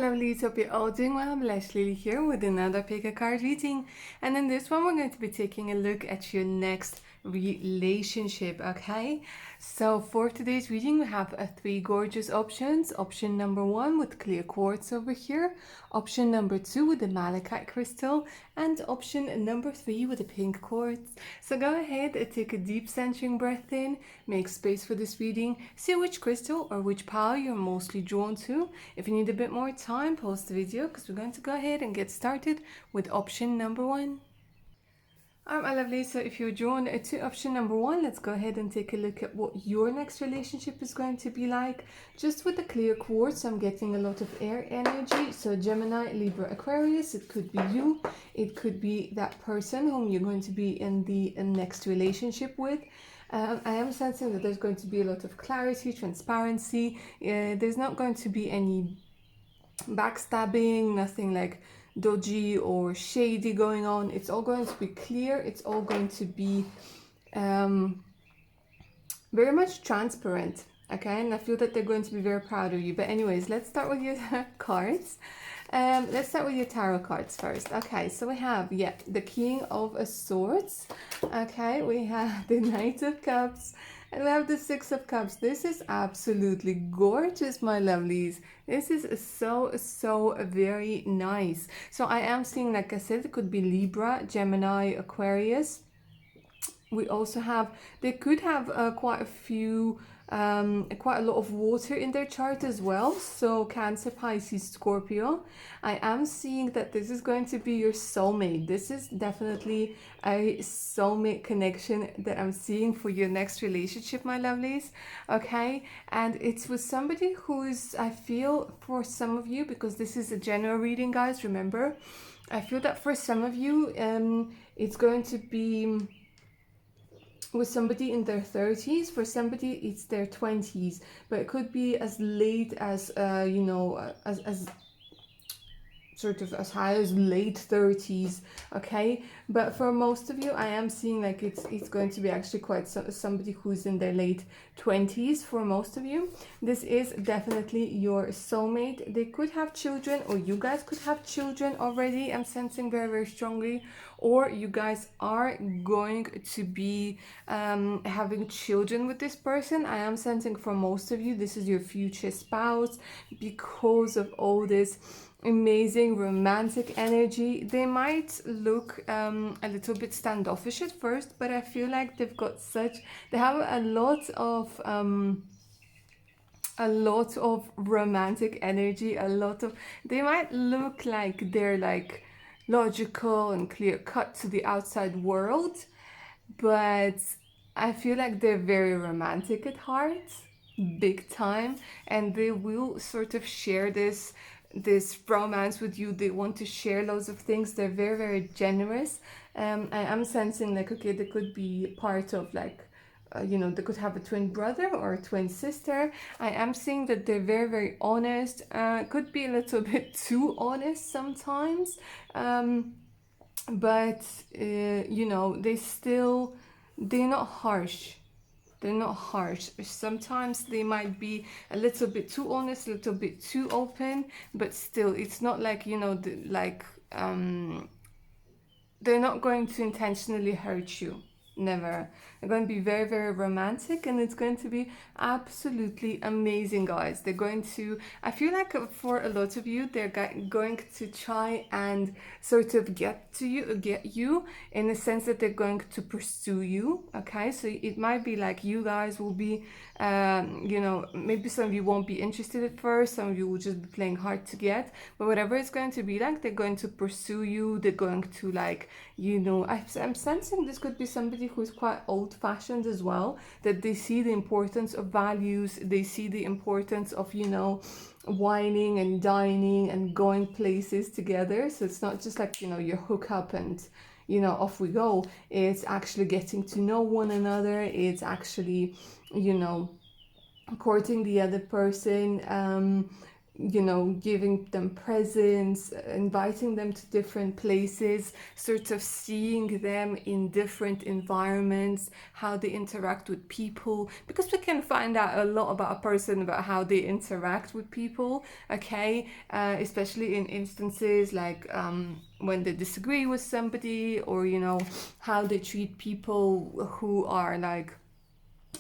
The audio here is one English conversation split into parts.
lovelies, hope you're all doing well. Blessed Lily here with another pick a card reading, and in this one we're going to be taking a look at your next relationship. Okay, so for today's reading we have three gorgeous options. Option number one with clear quartz over here, option number two with the malachite crystal, and option number three with the pink quartz. So go ahead and take a deep centering breath in, make space for this reading, see which crystal or which pile you're mostly drawn to. If you need a bit more time, pause the video because we're going to go ahead and get started with option number one. Alright, my lovely, so if you're drawn to option number one, let's go ahead and take a look at what your next relationship is going to be like. Just with the clear quartz, I'm getting a lot of air energy. So Gemini, Libra, Aquarius, it could be you. It could be that person whom you're going to be in the next relationship with. I am sensing that there's going to be a lot of clarity, transparency. There's not going to be any backstabbing, nothing like dodgy or shady going on. It's all going to be clear. It's all going to be very much transparent. Okay, and I feel that they're going to be very proud of you. But anyways, let's start with your cards. Let's start with your tarot cards first. Okay, so we have, the King of Swords. Okay, we have the Knight of Cups. And we have the Six of Cups. This is absolutely gorgeous, my lovelies. This is so very nice. So I am seeing, like I said, it could be Libra, Gemini, Aquarius. We also have, they could have quite a lot of water in their chart as well. So Cancer, Pisces, Scorpio. I am seeing that this is going to be your soulmate. This is definitely a soulmate connection that I'm seeing for your next relationship, my lovelies. Okay, and it's with somebody who's, I feel for some of you, because this is a general reading, guys, remember, I feel that for some of you it's going to be with somebody in their 30s. For somebody it's their 20s, but it could be as late as as sort of as high as late 30s. Okay, but for most of you I am seeing like it's going to be actually quite somebody who's in their late 20s. For most of you, this is definitely your soulmate. They could have children, or you guys could have children already. I'm sensing very strongly, or you guys are going to be having children with this person. I am sensing for most of you this is your future spouse, because of all this amazing romantic energy. They might look a little bit standoffish at first, but I feel like they have a lot of romantic energy. They might look like they're like logical and clear cut to the outside world, but I feel like they're very romantic at heart, big time, and they will sort of share this romance with you. They want to share loads of things. They're very generous. I am sensing like, okay, they could be part of like they could have a twin brother or a twin sister. I am seeing that they're very honest. Could be a little bit too honest sometimes, but they're not harsh. They're not harsh. Sometimes they might be a little bit too honest, a little bit too open, but still, it's not like, they're not going to intentionally hurt you. Never. They're going to be very romantic, and it's going to be absolutely amazing, guys. They're going to, I feel like for a lot of you, they're going to try and sort of get you in the sense that they're going to pursue you. Okay, so it might be like you guys will be maybe some of you won't be interested at first, some of you will just be playing hard to get, but whatever it's going to be like, they're going to pursue you. They're going to I'm sensing this could be somebody who's quite old-fashioned as well, that they see the importance of values. They see the importance of whining and dining and going places together. So it's not just like you hook up and off we go. It's actually getting to know one another. It's actually courting the other person. you know, giving them presents, inviting them to different places, sort of seeing them in different environments, how they interact with people, because we can find out a lot about a person about how they interact with people, okay? Especially in instances like when they disagree with somebody, or, you know, how they treat people who are like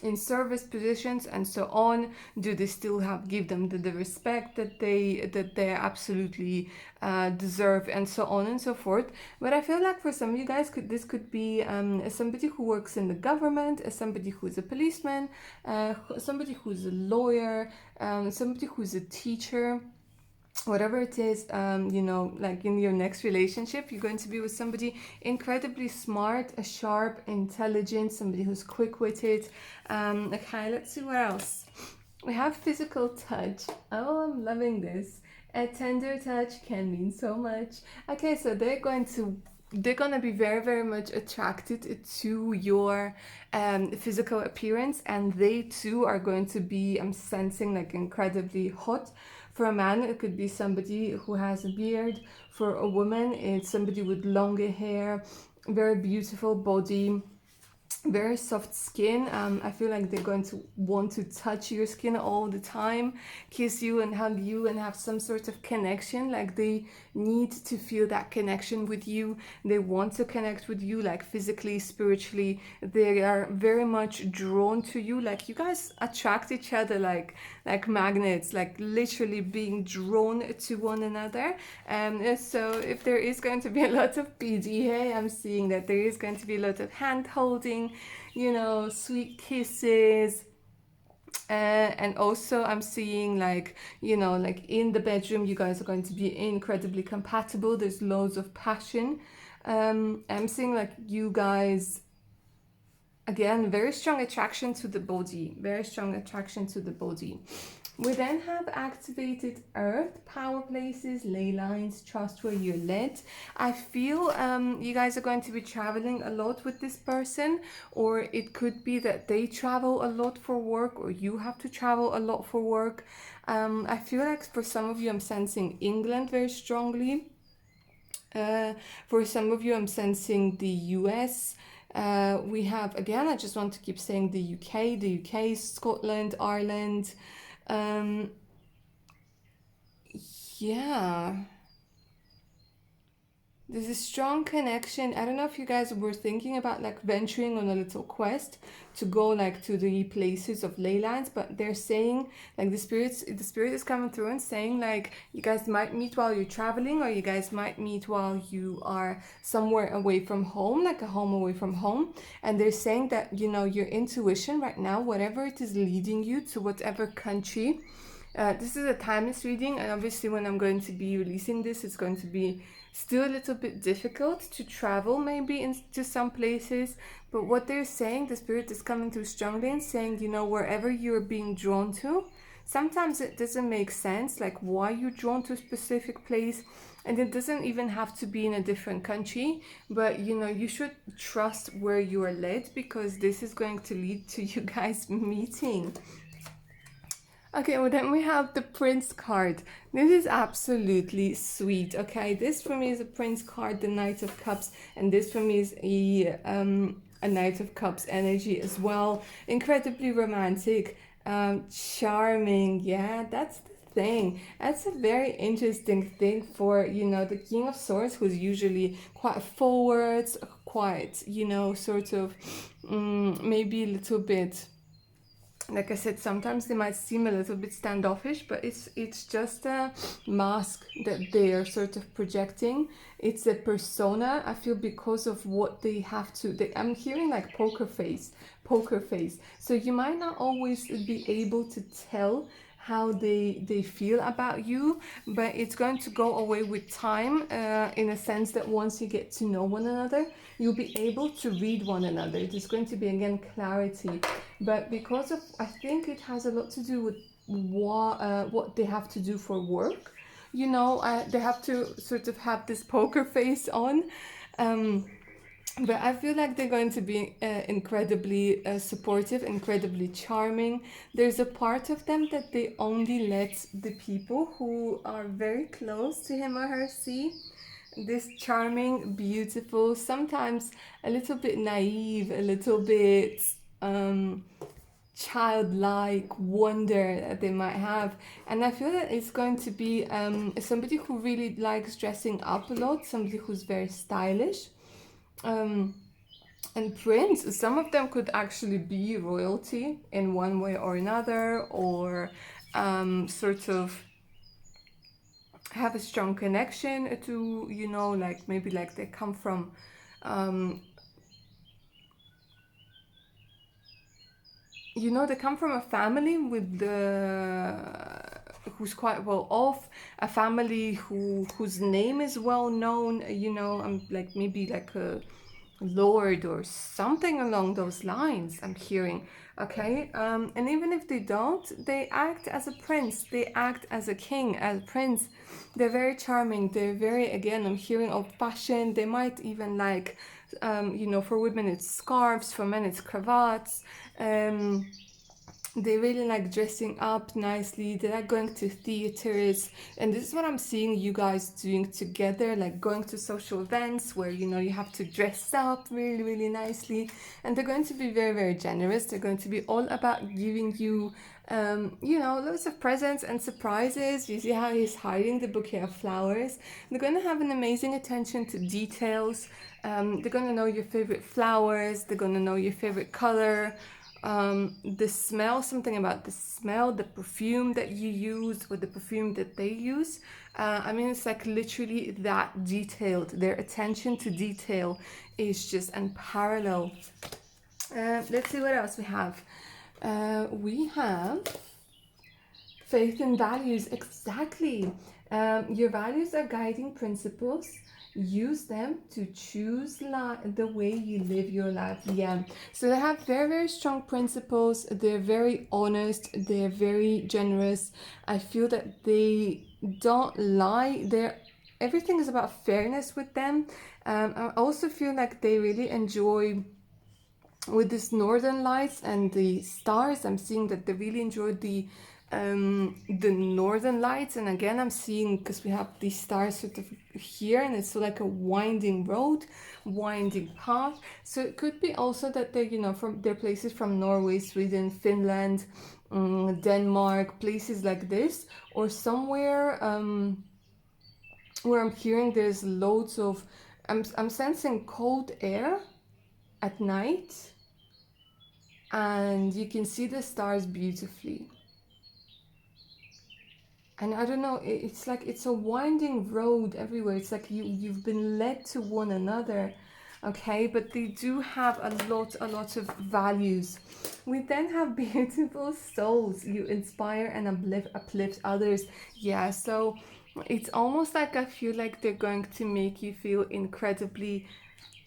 in service positions and so on. Do they still have give them the respect that they absolutely deserve, and so on and so forth. But I feel like for some of you guys, this could be somebody who works in the government, somebody who's a policeman, somebody who's a lawyer, somebody who's a teacher, whatever it is. You know, like in your next relationship, you're going to be with somebody incredibly smart, sharp, intelligent, somebody who's quick-witted. Okay, let's see what else. We have physical touch. Oh, I'm loving this. A tender touch can mean so much. Okay, so they're gonna be very, very much attracted to your physical appearance, and they too are going to be, I'm sensing, like incredibly hot. For a man, it could be somebody who has a beard. For a woman, it's somebody with longer hair, very beautiful body, very soft skin. I feel like they're going to want to touch your skin all the time, kiss you and hug you and have some sort of connection. Like they need to feel that connection with you. They want to connect with you, like physically, spiritually. They are very much drawn to you. Like you guys attract each other like magnets, like literally being drawn to one another. So if there is going to be a lot of PDA, I'm seeing that there is going to be a lot of hand holding, you know, sweet kisses. And also I'm seeing, like, you know, like in the bedroom you guys are going to be incredibly compatible. There's loads of passion. I'm seeing like you guys, again, very strong attraction to the body, very strong attraction to the body. We then have activated earth, power places, ley lines, trust where you're led. I feel you guys are going to be traveling a lot with this person, or it could be that they travel a lot for work, or you have to travel a lot for work. I feel like for some of you, I'm sensing England very strongly. For some of you, I'm sensing the US. We have, again, I just want to keep saying the UK, Scotland, Ireland. Yeah, there's a strong connection. I don't know if you guys were thinking about like venturing on a little quest to go like to the places of leylands, but they're saying like the spirit is coming through and saying like you guys might meet while you're traveling, or you guys might meet while you are somewhere away from home, like a home away from home. And they're saying that, you know, your intuition right now, whatever it is leading you to whatever country. This is a timeless reading, and obviously when I'm going to be releasing this, it's going to be still a little bit difficult to travel maybe into some places. But what they're saying, the spirit is coming through strongly and saying, you know, wherever you're being drawn to, sometimes it doesn't make sense, like why you're drawn to a specific place. And it doesn't even have to be in a different country, but you know, you should trust where you are led, because this is going to lead to you guys meeting. Okay, well then we have the Prince card. This is absolutely sweet, okay? This for me is a Prince card, the Knight of Cups, and this for me is a Knight of Cups energy as well. Incredibly romantic, charming, yeah, that's the thing. That's a very interesting thing for, you know, the King of Swords, who's usually quite forward, quite, you know, sort of maybe a little bit, like I said, sometimes they might seem a little bit standoffish, but it's just a mask that they are sort of projecting. It's a persona, I feel, because of what they have to. I'm hearing like poker face. So you might not always be able to tell how they feel about you, but it's going to go away with time, in a sense that once you get to know one another, you'll be able to read one another. It is going to be, again, clarity. But because of, I think it has a lot to do with what they have to do for work. You know, they have to sort of have this poker face on. But I feel like they're going to be incredibly supportive, incredibly charming. There's a part of them that they only let the people who are very close to him or her see. This charming, beautiful, sometimes a little bit naive, a little bit um, childlike wonder that they might have. And I feel that it's going to be somebody who really likes dressing up a lot, somebody who's very stylish. Um, and prince, some of them could actually be royalty in one way or another, or sort of have a strong connection to, you know, like maybe like they come from um, you know, they come from a family with the who's quite well off, a family whose name is well known, you know, like maybe like a lord or something along those lines, I'm hearing. Okay, and even if they don't, they act as a prince, they act as a king, as a prince. They're very charming, they're very, again, I'm hearing old fashioned. They might even like you know, for women it's scarves, for men it's cravats. um they really like dressing up nicely. They like going to theaters, and this is what I'm seeing you guys doing together, like going to social events where, you know, you have to dress up really, really nicely. And they're going to be very, very generous. They're going to be all about giving you you know, loads of presents and surprises. You see how he's hiding the bouquet of flowers. They're going to have an amazing attention to details. They're going to know your favorite flowers. They're going to know your favorite color. The smell, something about the smell, the perfume that you use or the perfume that they use. I mean, it's like literally that detailed. Their attention to detail is just unparalleled. Let's see what else we have. We have faith and values, exactly. Your values are guiding principles. Use them to choose the way you live your life. Yeah. So they have very, very strong principles. They're very honest. They're very generous. I feel that they don't lie. Everything is about fairness with them. I also feel like they really enjoy with this northern lights and the stars. I'm seeing that they really enjoy the northern lights. And again, I'm seeing, because we have these stars sort of here, and it's like a winding road, winding path. So it could be also that they're, you know, from their places from Norway, Sweden, Finland, Denmark, places like this, or somewhere where I'm hearing there's loads of I'm sensing cold air at night, and you can see the stars beautifully. And I don't know, it's like it's a winding road everywhere. It's like you've been led to one another. Okay, but they do have a lot of values. We then have beautiful souls. You inspire and uplift others. Yeah, so it's almost like I feel like they're going to make you feel incredibly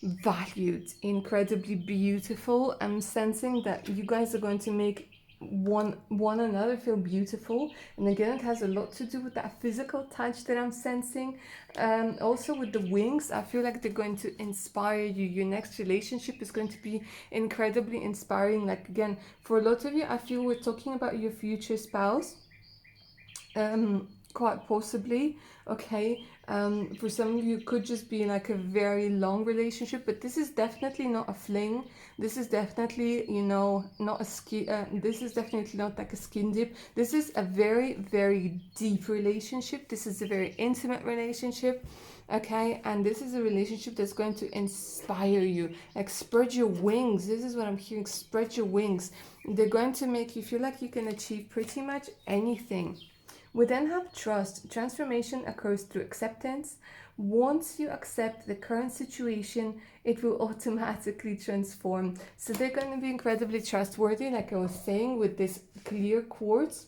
valued, incredibly beautiful. I'm sensing that you guys are going to make one another feel beautiful. And again, it has a lot to do with that physical touch that I'm sensing. Also with the wings, I feel like they're going to inspire you. Your next relationship is going to be incredibly inspiring. Like, again, for a lot of you, I feel we're talking about your future spouse, quite possibly. Okay, for some of you it could just be like a very long relationship, but this is definitely not a fling. This is definitely, you know, not a this is definitely not like a skin dip. This is a very, very deep relationship. This is a very intimate relationship. Okay, and this is a relationship that's going to inspire you. Like, spread your wings. This is what I'm hearing. Spread your wings. They're going to make you feel like you can achieve pretty much anything. We then have trust. Transformation occurs through acceptance. Once you accept the current situation, it will automatically transform. So they're going to be incredibly trustworthy, like I was saying, with this clear quartz.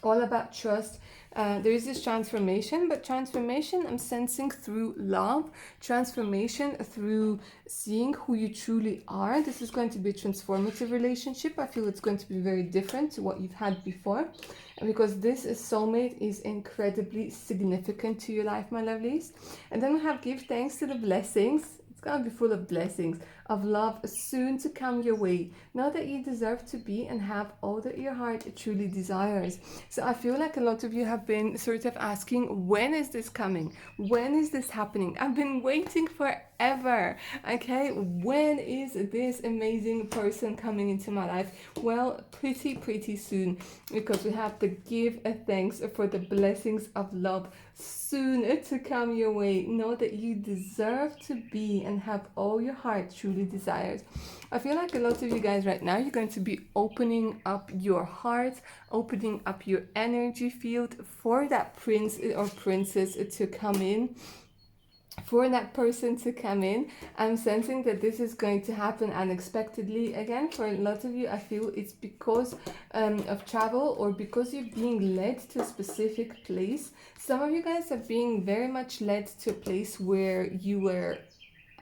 All about trust. There is this transformation, but transformation I'm sensing through love, transformation through seeing who you truly are. This is going to be a transformative relationship. I feel it's going to be very different to what you've had before, because this is soulmate is incredibly significant to your life, my lovelies. And then we have give thanks to the blessings. It's going to be full of blessings, of love soon to come your way. Know that you deserve to be and have all that your heart truly desires. So I feel like a lot of you have been sort of asking, when is this coming? When is this happening? I've been waiting forever. Okay, when is this amazing person coming into my life? Well, pretty soon, because we have to give a thanks for the blessings of love soon to come your way. Know that you deserve to be and have all your heart truly desires. I feel like a lot of you guys right now, you're going to be opening up your heart, opening up your energy field for that prince or princess to come in, for that person to come in. I'm sensing that this is going to happen unexpectedly. Again, for a lot of you, I feel it's because of travel, or because you're being led to a specific place. Some of you guys are being very much led to a place where you were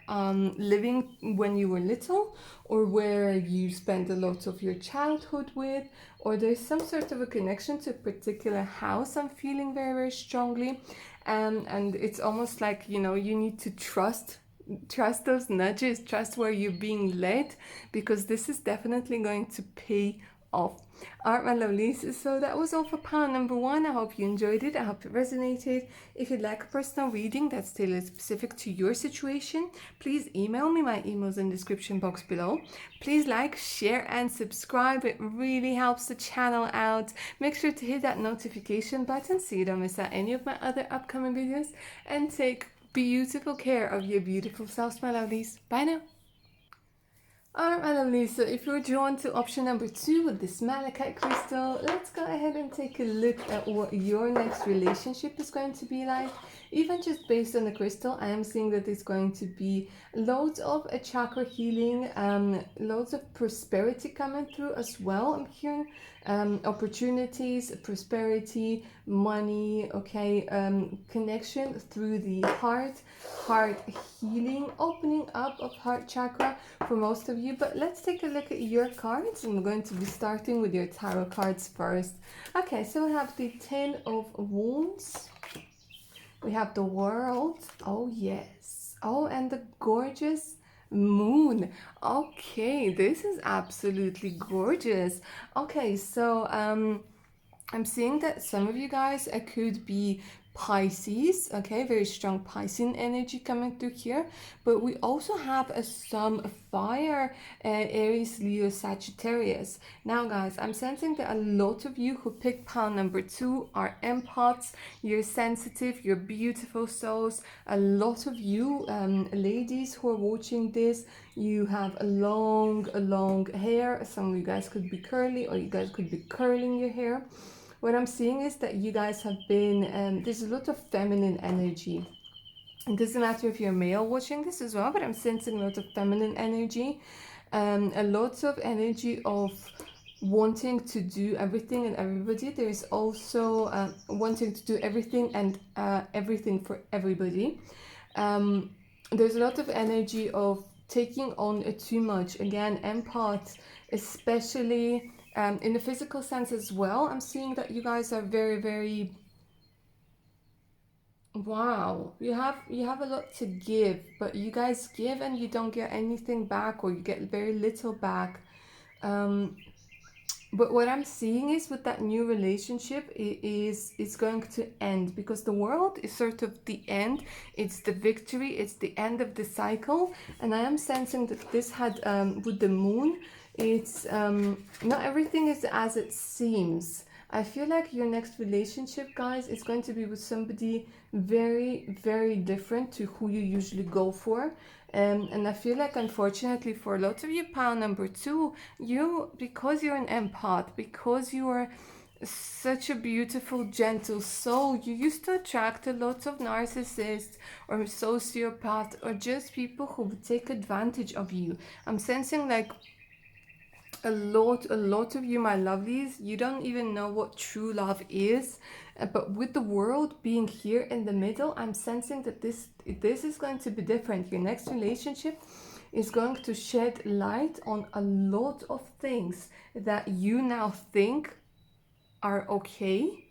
living when you were little, or where you spent a lot of your childhood with, or there's some sort of a connection to a particular house I'm feeling very strongly. And it's almost like, you know, you need to trust those nudges, trust where you're being led, because this is definitely going to pay off. Alright, my lovelies, so that was all for pile number 1. I hope you enjoyed it. I hope it resonated. If you'd like a personal reading that's tailored specific to your situation, please email me. My email's in the description box below. Please like, share and subscribe. It really helps the channel out. Make sure to hit that notification button so you don't miss out any of my other upcoming videos, and take beautiful care of your beautiful selves, my lovelies. Bye now. Alright, my lovely, so if you're drawn to option number 2 with this malachite crystal, let's go ahead and take a look at what your next relationship is going to be like. Even just based on the crystal, I am seeing that it's going to be loads of chakra healing, loads of prosperity coming through as well. I'm hearing opportunities, prosperity, money, okay, connection through the heart healing, opening up of heart chakra for most of you. But let's take a look at your cards. I'm going to be starting with your tarot cards first. Okay, so we have the 10 of Wands. We have the World. Oh yes. Oh, and the gorgeous Moon. Okay, this is absolutely gorgeous. Okay, so I'm seeing that some of you guys could be Pisces, okay, very strong Piscean energy coming through here. But we also have some fire, Aries, Leo, Sagittarius. Now guys, I'm sensing that a lot of you who picked pile number 2 are empaths. You're sensitive, you're beautiful souls. A lot of you ladies who are watching this, you have a long hair. Some of you guys could be curly, or you guys could be curling your hair. What I'm seeing is that you guys have been, there's a lot of feminine energy. It doesn't matter if you're male watching this as well, but I'm sensing a lot of feminine energy. A lot of energy of wanting to do everything and everybody. There's also wanting to do everything and everything for everybody. There's a lot of energy of taking on too much. Again, empaths, especially in the physical sense as well. I'm seeing that you guys are very wow, you have a lot to give, but you guys give and you don't get anything back, or you get very little back. But what I'm seeing is with that new relationship, it's going to end, because the World is sort of the end. It's the victory, it's the end of the cycle. And I am sensing that this had with the Moon, it's not everything is as it seems. I feel like your next relationship, guys, is going to be with somebody very different to who you usually go for. And I feel like, unfortunately, for a lot of you, pile number 2, because you're an empath, because you are such a beautiful, gentle soul, you used to attract a lot of narcissists or sociopaths, or just people who would take advantage of you. I'm sensing like a lot of you, my lovelies, you don't even know what true love is. But with the World being here in the middle, I'm sensing that this is going to be different. Your next relationship is going to shed light on a lot of things that you now think are okay.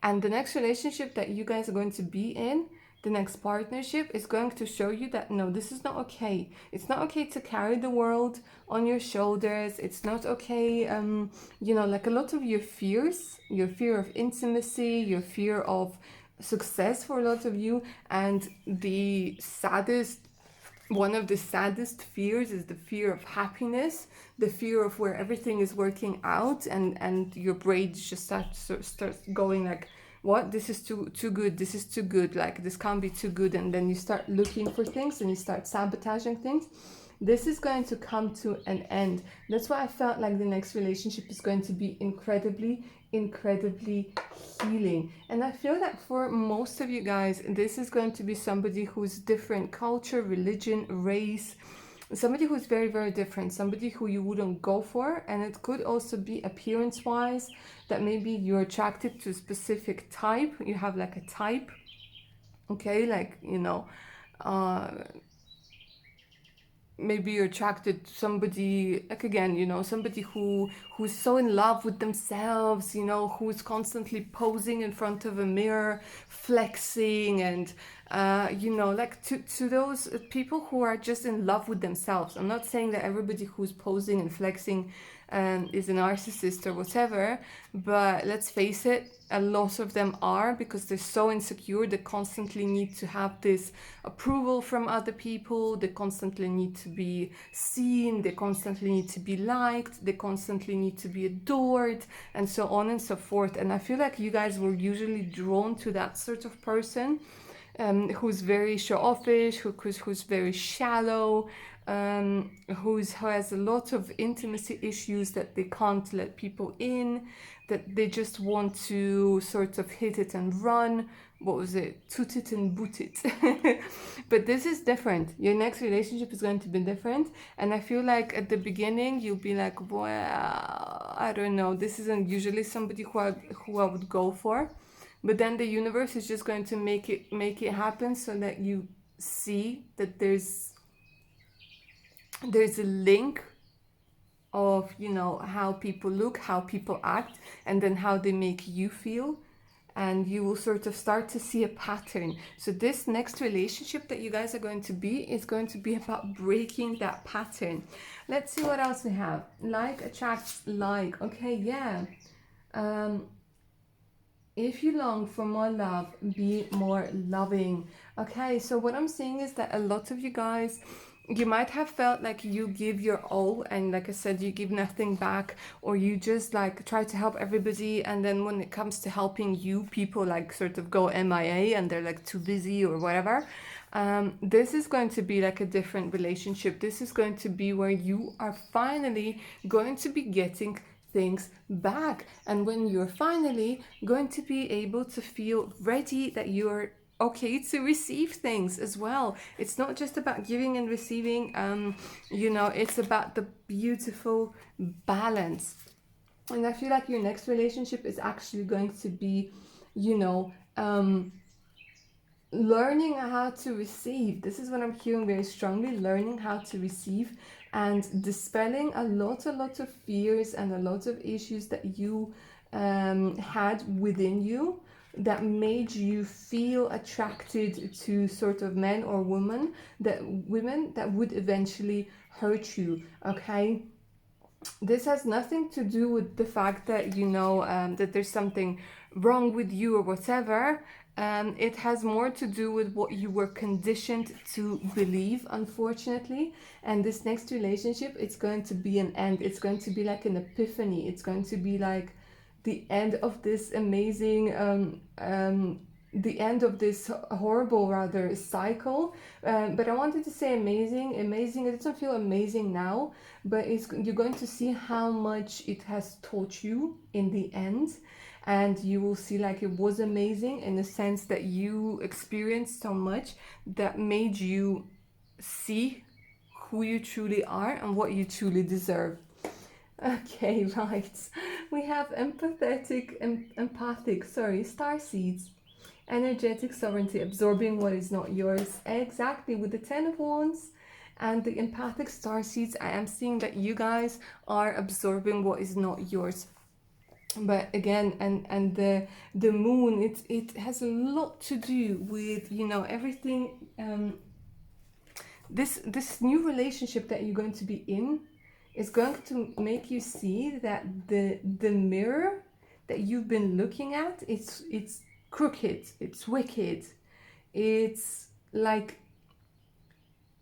And the next relationship that you guys are going to be in the next partnership is going to show you that no, this is not okay. It's not okay to carry the world on your shoulders. It's not okay, you know, like a lot of your fears, your fear of intimacy, your fear of success for a lot of you, and the saddest, one of the saddest fears is the fear of happiness, the fear of where everything is working out, and your brain just starts going like, what, this is too good, this is too good, like this can't be too good, and then you start looking for things and you start sabotaging things. This is going to come to an end. That's why I felt like the next relationship is going to be incredibly healing. And I feel that for most of you guys, this is going to be somebody who's different culture, religion, race, somebody who's very different, somebody who you wouldn't go for. And it could also be appearance wise, that maybe you're attracted to a specific type, you have like a type, okay, like, you know, maybe you're attracted to somebody, like, again, you know, somebody who's so in love with themselves, you know, who's constantly posing in front of a mirror, flexing, and you know, like to those people who are just in love with themselves. I'm not saying that everybody who's posing and flexing is a narcissist or whatever, but let's face it, a lot of them are, because they're so insecure. They constantly need to have this approval from other people, they constantly need to be seen, they constantly need to be liked, they constantly need to be adored, and so on and so forth. And I feel like you guys were usually drawn to that sort of person, who's very show-offish, who's very shallow, who has a lot of intimacy issues, that they can't let people in, that they just want to sort of hit it and run. What was it? Toot it and boot it. But this is different. Your next relationship is going to be different. And I feel like at the beginning, you'll be like, well, I don't know. This isn't usually somebody who I would go for. But then the universe is just going to make it happen, so that you see that there's a link of, you know, how people look, how people act, and then how they make you feel. And you will sort of start to see a pattern. So this next relationship that you guys are going to be is going to be about breaking that pattern. Let's see what else we have. Like attracts like. Okay, yeah. If you long for more love, be more loving. Okay, so what I'm saying is that a lot of you guys, you might have felt like you give your all, and like I said, you give nothing back, or you just like try to help everybody, and then when it comes to helping you, people like sort of go MIA and they're like too busy or whatever. This is going to be like a different relationship. This is going to be where you are finally going to be getting things back, and when you're finally going to be able to feel ready that you're okay to receive things as well. It's not just about giving and receiving, you know, it's about the beautiful balance. And I feel like your next relationship is actually going to be, you know, learning how to receive. This is what I'm hearing very strongly, learning how to receive, and dispelling a lot of fears and a lot of issues that you had within you, that made you feel attracted to sort of men or women that would eventually hurt you. Okay, this has nothing to do with the fact that, you know, that there's something wrong with you or whatever. It has more to do with what you were conditioned to believe, unfortunately. And this next relationship, it's going to be an end. It's going to be like an epiphany. It's going to be like the end of this amazing, the end of this horrible, rather, cycle. But I wanted to say amazing. It doesn't feel amazing now, but you're going to see how much it has taught you in the end. And you will see like it was amazing in the sense that you experienced so much that made you see who you truly are and what you truly deserve. Okay, right. We have empathic, star seeds. Energetic sovereignty, absorbing what is not yours. Exactly, with the 10 of Wands and the empathic star seeds, I am seeing that you guys are absorbing what is not yours. But again, and the moon, it has a lot to do with, you know, everything. This new relationship that you're going to be in is going to make you see that the mirror that you've been looking at, it's crooked, it's wicked, it's like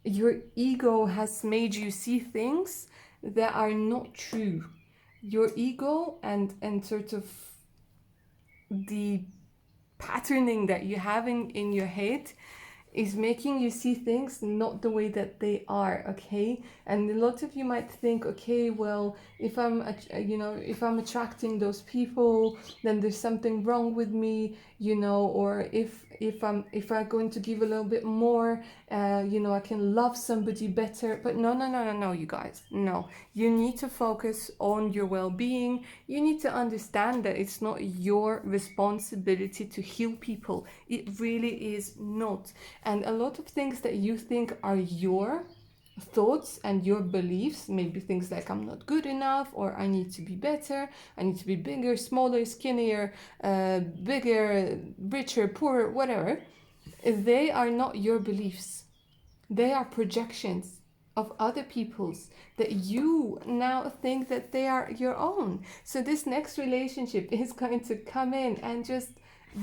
your ego has made you see things that are not true. Your ego and sort of the patterning that you have in your head is making you see things not the way that they are, okay? And a lot of you might think, okay, well, if I'm you know, if I'm attracting those people, then there's something wrong with me, you know, or if I'm going to give a little bit more, you know, I can love somebody better. But no, you guys, no. You need to focus on your well-being. You need to understand that it's not your responsibility to heal people. It really is not. And a lot of things that you think are your thoughts and your beliefs, maybe things like I'm not good enough, or I need to be better, I need to be bigger, smaller, skinnier, bigger, richer, poorer, whatever, they are not your beliefs. They are projections of other people's that you now think that they are your own. So this next relationship is going to come in and just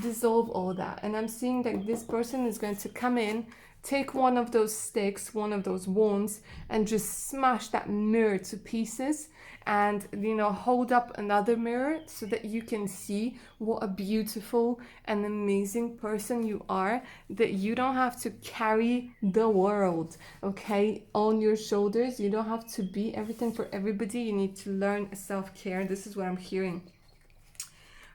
dissolve all that. And I'm seeing that this person is going to come in, take one of those sticks, one of those wands, and just smash that mirror to pieces, and, you know, hold up another mirror so that you can see what a beautiful and amazing person you are, that you don't have to carry the world, okay, on your shoulders. You don't have to be everything for everybody. You need to learn self-care. This is what I'm hearing.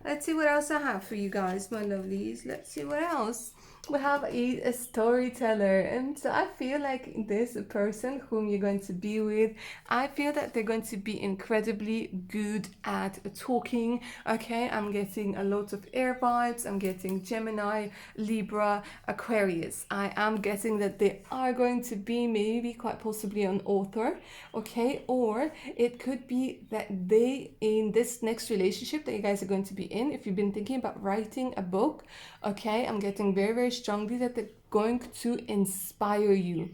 Let's see what else I have for you guys, my lovelies. Let's see what else. We have a storyteller, and so I feel like this person whom you're going to be with, I feel that they're going to be incredibly good at talking, okay? I'm getting a lot of air vibes. I'm getting Gemini, Libra, Aquarius. I am getting that they are going to be maybe quite possibly an author, okay? Or it could be that they, in this next relationship that you guys are going to be in, if you've been thinking about writing a book, okay, I'm getting very, very strongly that they're going to inspire you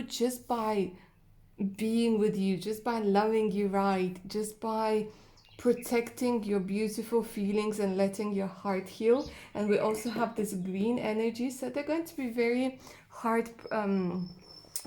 just by being with you, just by loving you right, just by protecting your beautiful feelings and letting your heart heal. And we also have this green energy, so they're going to be very heart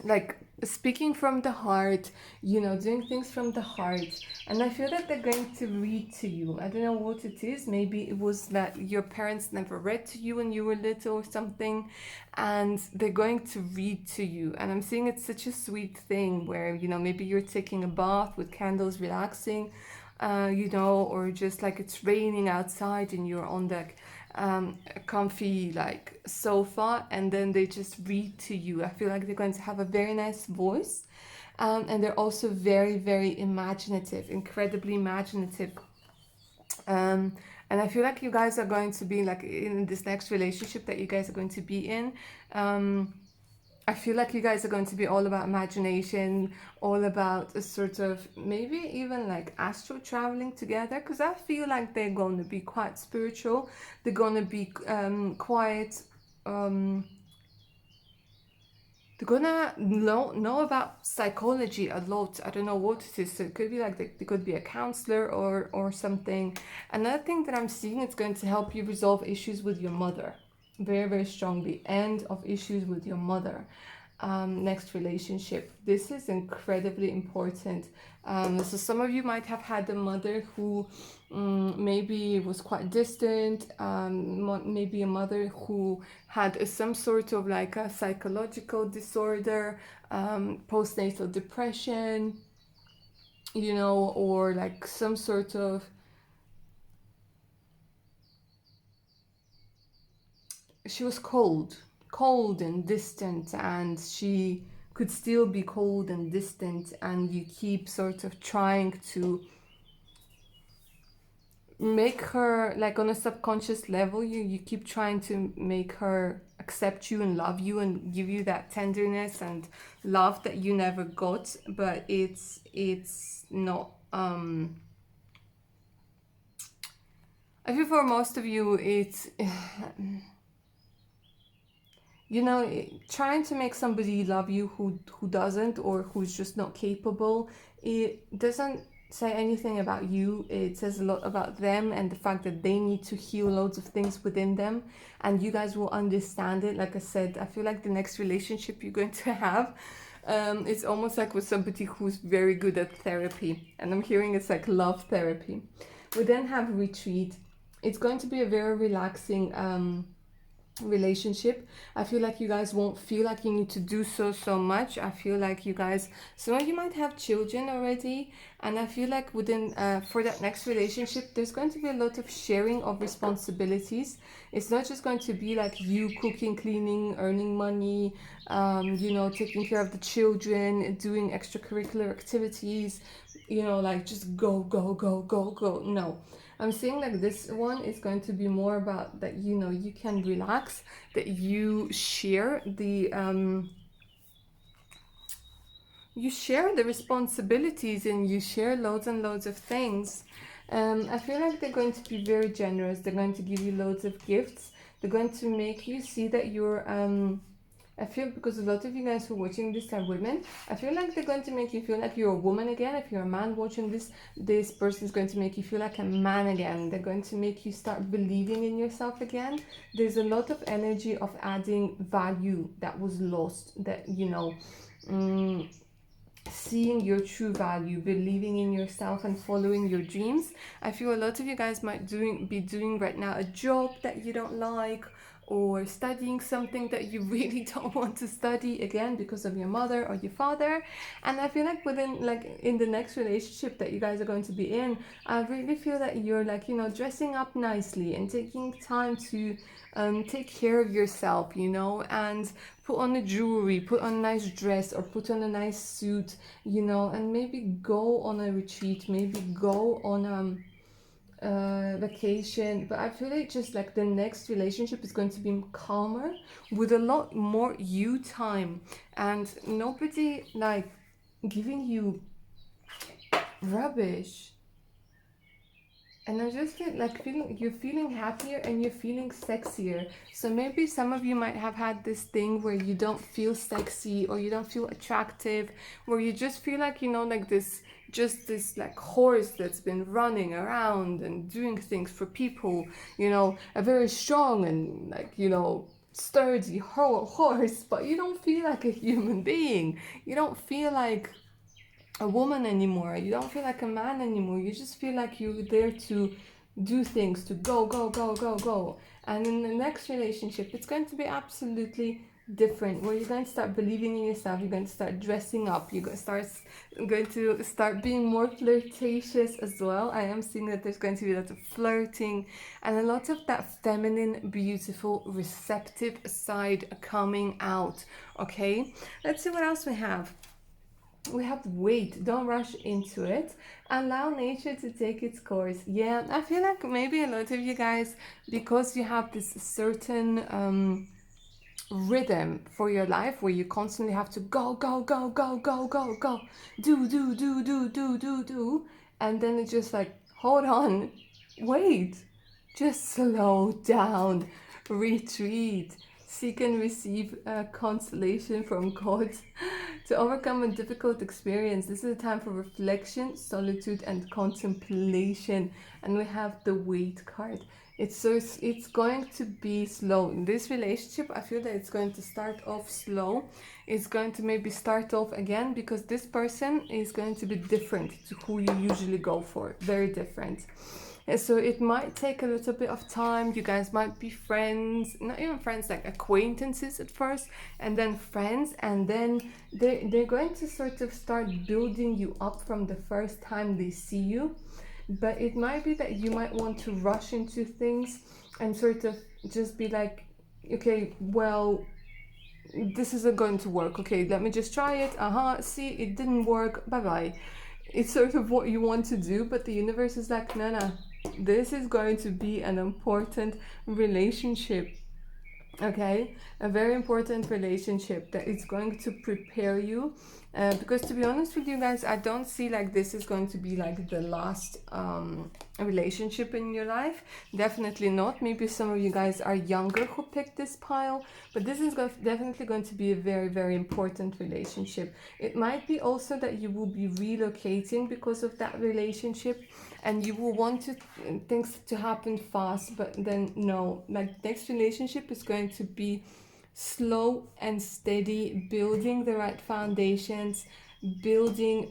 like speaking from the heart, you know, doing things from the heart. And I feel that they're going to read to you. I don't know what it is. Maybe it was that your parents never read to you when you were little or something, and they're going to read to you. And I'm seeing it's such a sweet thing where, you know, maybe you're taking a bath with candles, relaxing, you know, or just like it's raining outside and you're on the comfy like sofa, and then they just read to you. I feel like they're going to have a very nice voice, and they're also very, very imaginative, incredibly imaginative. And I feel like you guys are going to be like in this next relationship that you guys are going to be in. I feel like you guys are going to be all about imagination, all about a sort of maybe even like astral traveling together, because I feel like they're going to be quite spiritual. They're going to be quite they're gonna know about psychology a lot. I don't know what it is. So it could be like they could be a counselor or something. Another thing that I'm seeing, it's going to help you resolve issues with your mother. Very, very strongly. End of issues with your mother. Next relationship. This is incredibly important. So some of you might have had a mother who maybe was quite distant, maybe a mother who had some sort of like a psychological disorder, postnatal depression, you know, or like some sort of she was cold and distant, and she could still be cold and distant, and you keep sort of trying to make her, like on a subconscious level, you keep trying to make her accept you and love you and give you that tenderness and love that you never got, but it's not I feel for most of you, it's, you know, trying to make somebody love you who doesn't, or who's just not capable, it doesn't say anything about you. It says a lot about them and the fact that they need to heal loads of things within them, and you guys will understand it. Like I said, I feel like the next relationship you're going to have, it's almost like with somebody who's very good at therapy, and I'm hearing it's like love therapy. We then have retreat. It's going to be a very relaxing relationship. I feel like you guys won't feel like you need to do so much. I feel like you guys, some of you might have children already, and I feel like within for that next relationship there's going to be a lot of sharing of responsibilities. It's not just going to be like you cooking, cleaning, earning money, you know, taking care of the children, doing extracurricular activities, you know, like just go. No, I'm saying like this one is going to be more about that, you know, you can relax, that you share the responsibilities, and you share loads and loads of things. I feel like they're going to be very generous. They're going to give you loads of gifts. They're going to make you see that you're I feel, because a lot of you guys who are watching this are women, I feel like they're going to make you feel like you're a woman again. If you're a man watching this, this person is going to make you feel like a man again. They're going to make you start believing in yourself again. There's a lot of energy of adding value that was lost, that, you know, seeing your true value, believing in yourself and following your dreams. I feel a lot of you guys might be doing right now a job that you don't like, or studying something that you really don't want to study, again because of your mother or your father. And I feel like within, like in the next relationship that you guys are going to be in, I really feel that you're like, you know, dressing up nicely and taking time to take care of yourself, you know, and put on a jewelry, put on a nice dress, or put on a nice suit, you know, and maybe go on a retreat, maybe go on vacation. But I feel like just like the next relationship is going to be calmer, with a lot more you time, and nobody like giving you rubbish. And I just feel like you're feeling happier and you're feeling sexier. So maybe some of you might have had this thing where you don't feel sexy, or you don't feel attractive, where you just feel like, you know, like this like horse that's been running around and doing things for people, you know, a very strong and like, you know, sturdy horse, but you don't feel like a human being. You don't feel like a woman anymore. You don't feel like a man anymore. You just feel like you're there to do things, to go. And in the next relationship, it's going to be absolutely different, where you're going to start believing in yourself. You're going to start dressing up. You're going to start being more flirtatious as well. I am seeing that there's going to be a lot of flirting and a lot of that feminine, beautiful, receptive side coming out. Okay, let's see what else we have. We have to wait, don't rush into it, allow nature to take its course. Yeah, I feel like maybe a lot of you guys, because you have this certain rhythm for your life where you constantly have to go, do, and then it's just like, hold on, wait, just slow down, retreat, seek and receive consolation from God. To overcome a difficult experience, this is a time for reflection, solitude, and contemplation. And we have the Wait card. It's going to be slow. In this relationship, I feel that it's going to start off slow. It's going to maybe start off again, because this person is going to be different to who you usually go for. Very different. And so it might take a little bit of time. You guys might be friends, not even friends, like acquaintances at first, and then friends, and then they're going to sort of start building you up from the first time they see you. But it might be that you might want to rush into things and sort of just be like, okay, well, this isn't going to work. Okay, let me just try it. See, it didn't work. Bye-bye. It's sort of what you want to do, but the universe is like, no, this is going to be an important relationship. Okay, a very important relationship that is going to prepare you Because to be honest with you guys, I don't see like this is going to be like the last relationship in your life. Definitely not. Maybe some of you guys are younger who picked this pile, but this is definitely going to be a very, very important relationship. It might be also that you will be relocating because of that relationship, and you will want things to happen fast, but then no, like next relationship is going to be slow and steady, building the right foundations, building,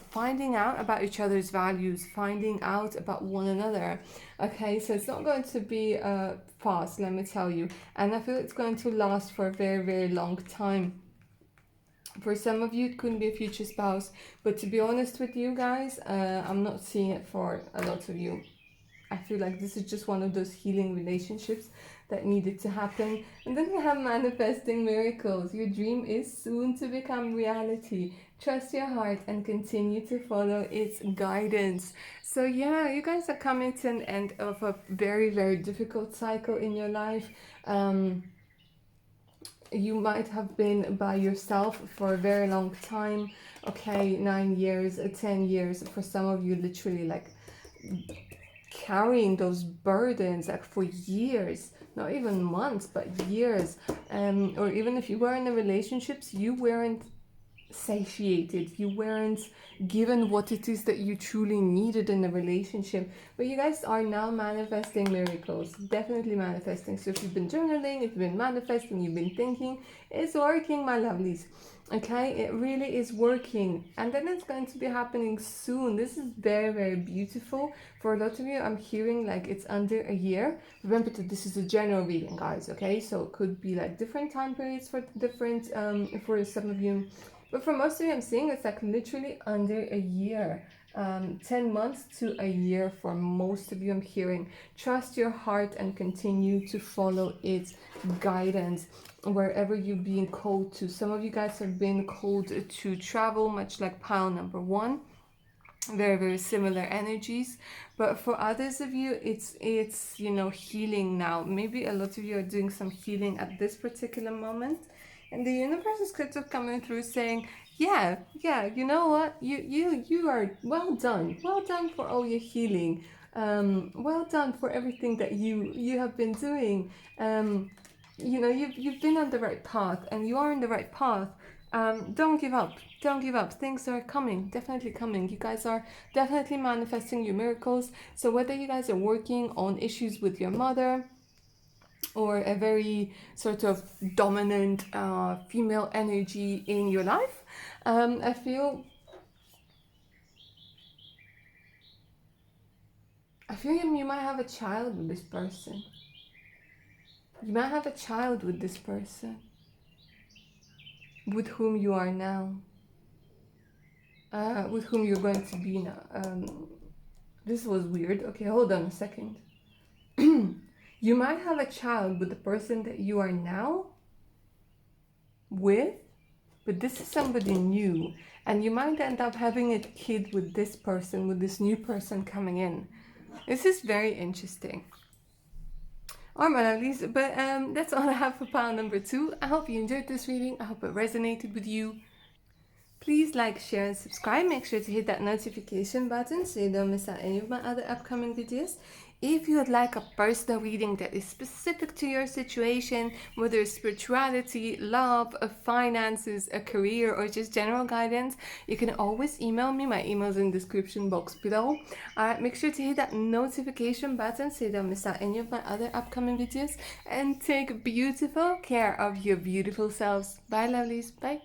finding out about each other's values, finding out about one another. Okay, so it's not going to be fast, let me tell you. And I feel it's going to last for a very, very long time. For some of you, it couldn't be a future spouse, but to be honest with you guys, I'm not seeing it for a lot of you. I feel like this is just one of those healing relationships that needed to happen. And then we have manifesting miracles. Your dream is soon to become reality. Trust your heart and continue to follow its guidance. So yeah, you guys are coming to an end of a very, very difficult cycle in your life. You might have been by yourself for a very long time. Okay, 9 years, 10 years. For some of you, literally like carrying those burdens like for years, not even months, but years. Or even if you were in the relationships, you weren't satiated, you weren't given what it is that you truly needed in a relationship. But you guys are now manifesting miracles, definitely manifesting. So if you've been journaling, if you've been manifesting, you've been thinking, it's working, my lovelies. Okay, it really is working, and then it's going to be happening soon. This is very, very beautiful. For a lot of you, I'm hearing like it's under a year. Remember that this is a general reading, guys. Okay, so it could be like different time periods for different for some of you, but for most of you, I'm seeing it's like literally under a year. 10 months to a year for most of you, I'm hearing. Trust your heart and continue to follow its guidance wherever you're being called to. Some of you guys have been called to travel, much like pile number 1. Very, very similar energies. But for others of you, it's healing now. Maybe a lot of you are doing some healing at this particular moment. And the universe is kind of coming through saying, yeah, you know what? You are well done. Well done for all your healing. Well done for everything that you have been doing. You've been on the right path, and you are in the right path. Don't give up. Don't give up. Things are coming, definitely coming. You guys are definitely manifesting your miracles. So whether you guys are working on issues with your mother, or a very sort of dominant female energy in your life, I feel you might have a child with this person. You might have a child with this person, with whom you are now, with whom you're going to be now. This was weird. Okay, hold on a second. You might have a child with the person that you are now with, but this is somebody new, and you might end up having a kid with this person, with this new person coming in. This is very interesting. Alright, my lovelies, but that's all I have for pile number 2. I hope you enjoyed this reading. I hope it resonated with you. Please like, share, and subscribe. Make sure to hit that notification button so you don't miss out any of my other upcoming videos. If you would like a personal reading that is specific to your situation, whether it's spirituality, love, finances, a career, or just general guidance, you can always email me. My email is in the description box below. Make sure to hit that notification button so you don't miss out any of my other upcoming videos. And take beautiful care of your beautiful selves. Bye, lovelies. Bye.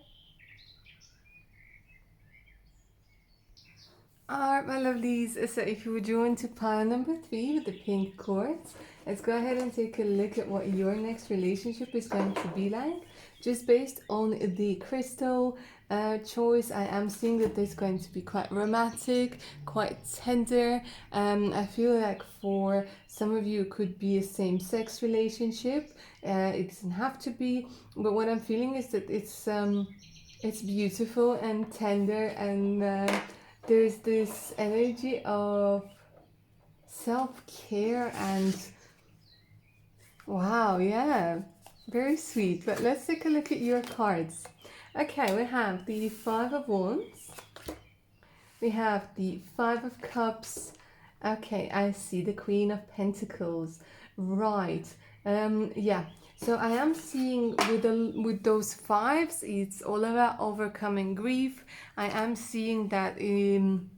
Alright, my lovelies, so if you would join to pile number 3 with the pink quartz, let's go ahead and take a look at what your next relationship is going to be like. Just based on the crystal choice, I am seeing that there's going to be quite romantic, quite tender. I feel like for some of you it could be a same-sex relationship. It doesn't have to be, but what I'm feeling is that it's beautiful and tender, and there's this energy of self-care and wow, yeah, very sweet. But let's take a look at your cards. Okay, we have the Five of Wands. We have the Five of Cups. Okay, I see the Queen of Pentacles. Right. Yeah. So I am seeing with those fives, it's all about overcoming grief. I am seeing that in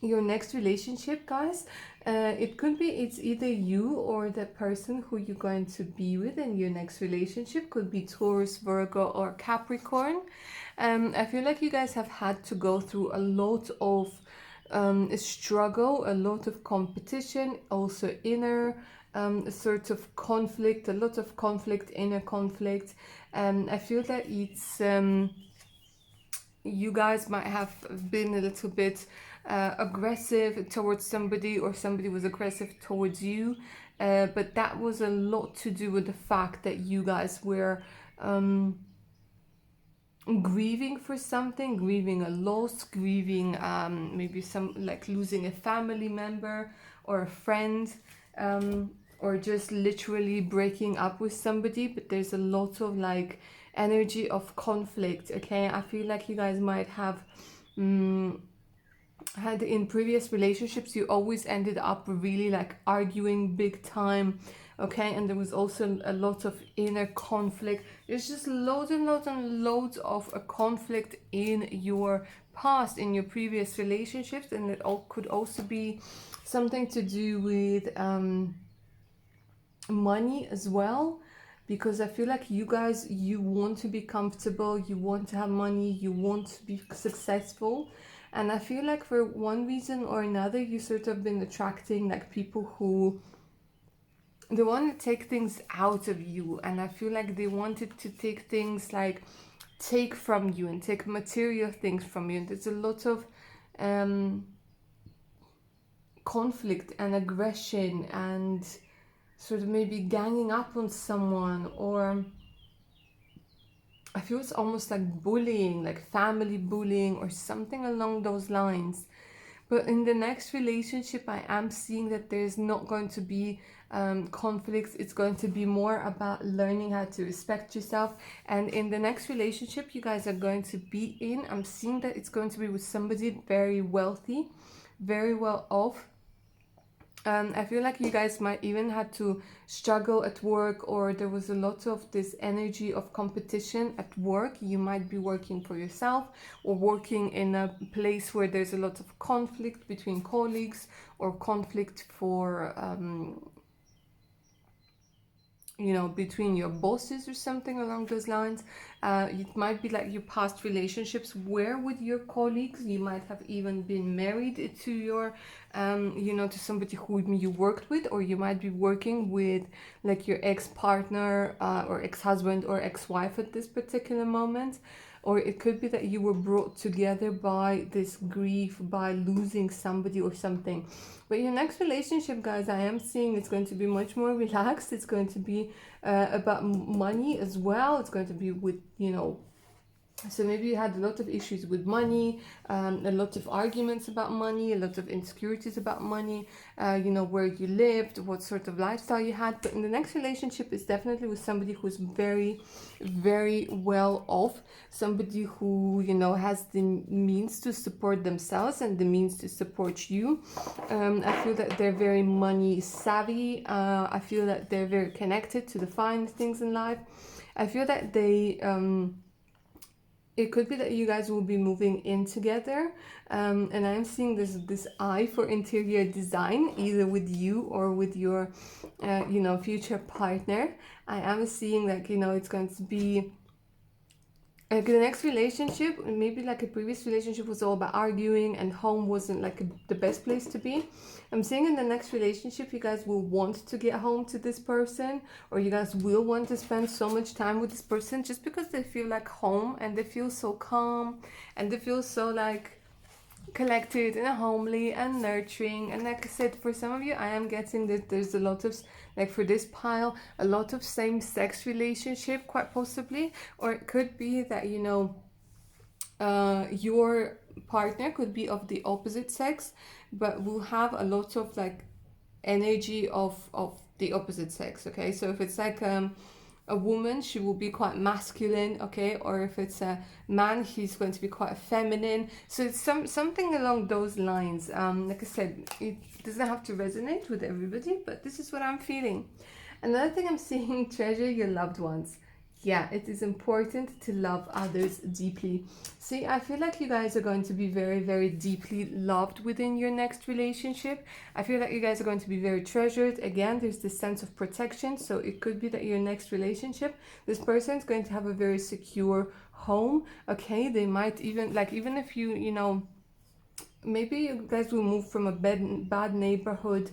your next relationship, guys, it could be it's either you or the person who you're going to be with in your next relationship. Could be Taurus, Virgo, or Capricorn. I feel like you guys have had to go through a lot of struggle, a lot of competition, also inner sort of conflict, a lot of conflict, inner conflict. I feel that it's you guys might have been a little bit aggressive towards somebody, or somebody was aggressive towards you, but that was a lot to do with the fact that you guys were grieving for something, grieving a loss, grieving maybe some like losing a family member or a friend, or just literally breaking up with somebody. But there's a lot of like energy of conflict. Okay, I feel like you guys might have had in previous relationships, you always ended up really like arguing big time. Okay, and there was also a lot of inner conflict. There's just loads and loads and loads of a conflict in your past, in your previous relationships. And it all could also be something to do with money as well, because I feel like you guys, you want to be comfortable, you want to have money, you want to be successful. And I feel like for one reason or another, you sort of been attracting like people who they want to take things out of you. And I feel like they wanted to take things like take from you and take material things from you. And there's a lot of conflict and aggression and sort of maybe ganging up on someone, or I feel it's almost like bullying, like family bullying or something along those lines. But in the next relationship, I am seeing that there's not going to be conflicts. It's going to be more about learning how to respect yourself. And in the next relationship you guys are going to be in, I'm seeing that it's going to be with somebody very wealthy, very well off. I feel like you guys might even had to struggle at work, or there was a lot of this energy of competition at work. You might be working for yourself or working in a place where there's a lot of conflict between colleagues, or conflict for you know, between your bosses or something along those lines. It might be like your past relationships were with your colleagues. You might have even been married to your you know, to somebody who you worked with, or you might be working with like your ex-partner or ex-husband or ex-wife at this particular moment. Or it could be that you were brought together by this grief, by losing somebody or something. But your next relationship, guys, I am seeing it's going to be much more relaxed. It's going to be about money as well. It's going to be with, you know, so maybe you had a lot of issues with money, a lot of arguments about money, a lot of insecurities about money, you know, where you lived, what sort of lifestyle you had. But in the next relationship, it's definitely with somebody who's very, very well off, somebody who, you know, has the means to support themselves and the means to support you. I feel that they're very money savvy. I feel that they're very connected to the fine things in life. I feel that they it could be that you guys will be moving in together, and I'm seeing this eye for interior design, either with you or with your you know, future partner. I am seeing like, you know, it's going to be like the next relationship, maybe like a previous relationship was all about arguing and home wasn't like the best place to be. I'm saying in the next relationship, you guys will want to get home to this person, or you guys will want to spend so much time with this person just because they feel like home, and they feel so calm, and they feel so like collected and homely and nurturing. And like I said, for some of you, I am getting that there's a lot of, like for this pile, a lot of same-sex relationship, quite possibly. Or it could be that, you know, your partner could be of the opposite sex, but will have a lot of like energy of the opposite sex. Okay, so if it's like a woman, she will be quite masculine, okay? Or if it's a man, he's going to be quite feminine. So it's something along those lines. Like I said, it doesn't have to resonate with everybody, but this is what I'm feeling. Another thing I'm seeing, treasure your loved ones. Yeah, it is important to love others deeply. See, I feel like you guys are going to be very, very deeply loved within your next relationship. I feel like you guys are going to be very treasured. Again, there's this sense of protection. So it could be that your next relationship, this person is going to have a very secure home. Okay, they might even, like, even if you know, maybe you guys will move from a bad neighborhood,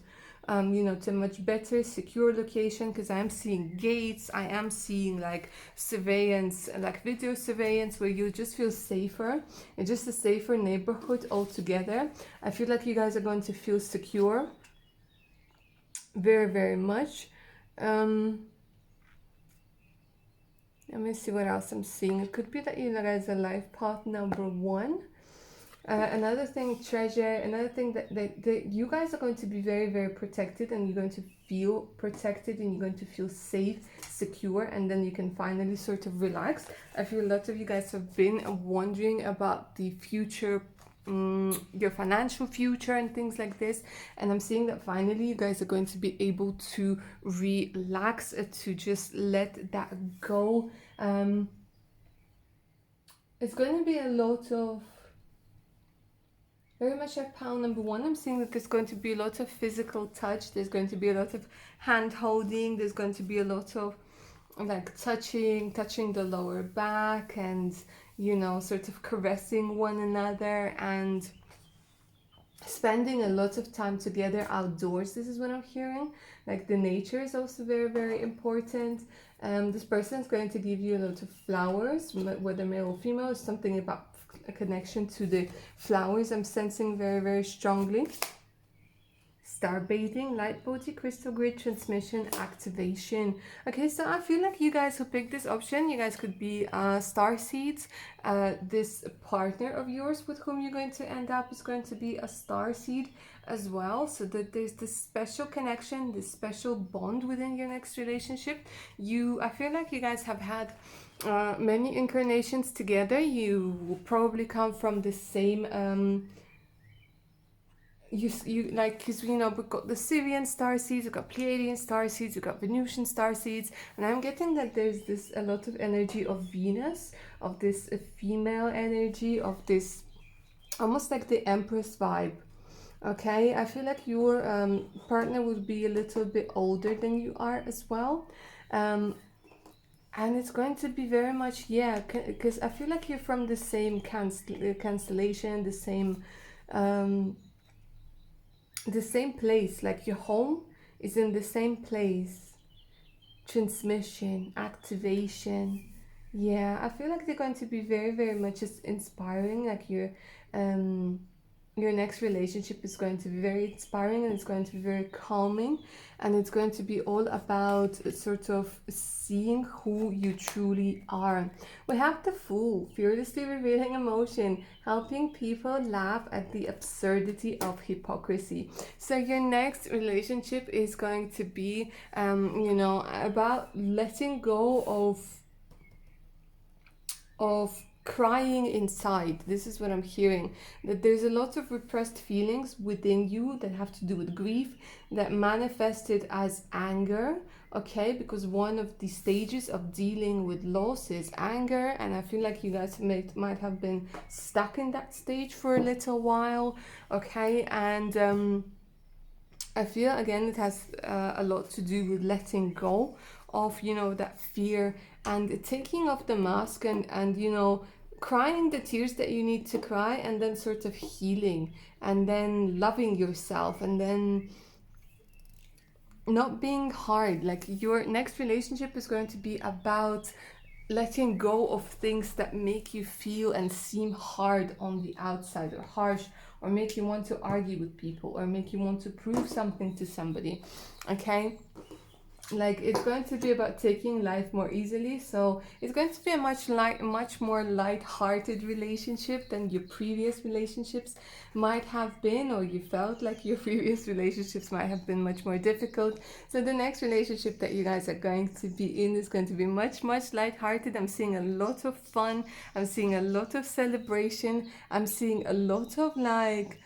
you know, to a much better secure location, because I am seeing gates, I am seeing like surveillance, like video surveillance, where you just feel safer and just a safer neighborhood altogether. I feel like you guys are going to feel secure very, very much. Let me see what else I'm seeing. It could be that you guys are life path number one. Another thing, treasure, another thing that you guys are going to be very, very protected, and you're going to feel protected, and you're going to feel safe, secure, and then you can finally sort of relax. I feel a lot of you guys have been wondering about the future, your financial future and things like this, and I'm seeing that finally you guys are going to be able to relax, to just let that go. It's going to be a lot of very much like pile number one. I'm seeing that there's going to be a lot of physical touch. There's going to be a lot of hand holding. There's going to be a lot of like touching the lower back, and you know, sort of caressing one another and spending a lot of time together outdoors. This is what I'm hearing. Like the nature is also very, very important. This person is going to give you a lot of flowers, whether male or female. Something about a connection to the flowers I'm sensing very, very strongly. Star bathing, light body, crystal grid, transmission, activation. Okay, so I feel like you guys who picked this option, you guys could be star seeds. This partner of yours with whom you're going to end up is going to be a star seed as well. So that there's this special connection, this special bond within your next relationship. I feel like you guys have had many incarnations together. You will probably come from the same you like, because you know, we've got the Syrian star seeds, we've got Pleiadian star seeds, we've got Venusian star seeds, and I'm getting that there's this a lot of energy of Venus, of this female energy, of this almost like the Empress vibe. Okay, I feel like your partner would be a little bit older than you are as well, and it's going to be very much, yeah, because I feel like you're from the same constellation, the same place, like your home is in the same place. Transmission, activation, yeah, I feel like they're going to be very, very much just inspiring. Like your next relationship is going to be very inspiring, and it's going to be very calming, and it's going to be all about sort of seeing who you truly are. We have the Fool, fearlessly revealing emotion, helping people laugh at the absurdity of hypocrisy. So your next relationship is going to be you know, about letting go of crying inside. This is what I'm hearing, that there's a lot of repressed feelings within you that have to do with grief, that manifested as anger. Okay, because one of the stages of dealing with loss is anger, and I feel like you guys might have been stuck in that stage for a little while. Okay, and I feel again it has a lot to do with letting go of, you know, that fear, and taking off the mask, and you know, crying the tears that you need to cry, and then sort of healing, and then loving yourself, and then not being hard. Like your next relationship is going to be about letting go of things that make you feel and seem hard on the outside, or harsh, or make you want to argue with people, or make you want to prove something to somebody. Okay, like it's going to be about taking life more easily. So it's going to be a much more light-hearted relationship than your previous relationships might have been, or you felt like your previous relationships might have been much more difficult. So the next relationship that you guys are going to be in is going to be much light-hearted. I'm seeing a lot of fun, I'm seeing a lot of celebration, I'm seeing a lot of like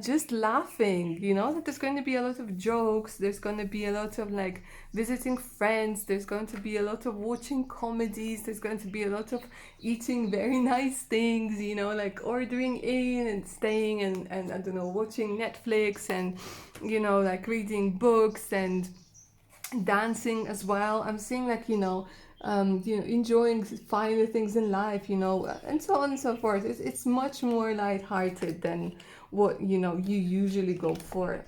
just laughing, you know, that there's going to be a lot of jokes, there's going to be a lot of like visiting friends, there's going to be a lot of watching comedies, there's going to be a lot of eating very nice things, you know, like ordering in and staying and I don't know, watching Netflix and, you know, like reading books and dancing as well. I'm seeing like, you know, enjoying finer things in life, you know, and so on and so forth. It's much more lighthearted than what, you know, you usually go for.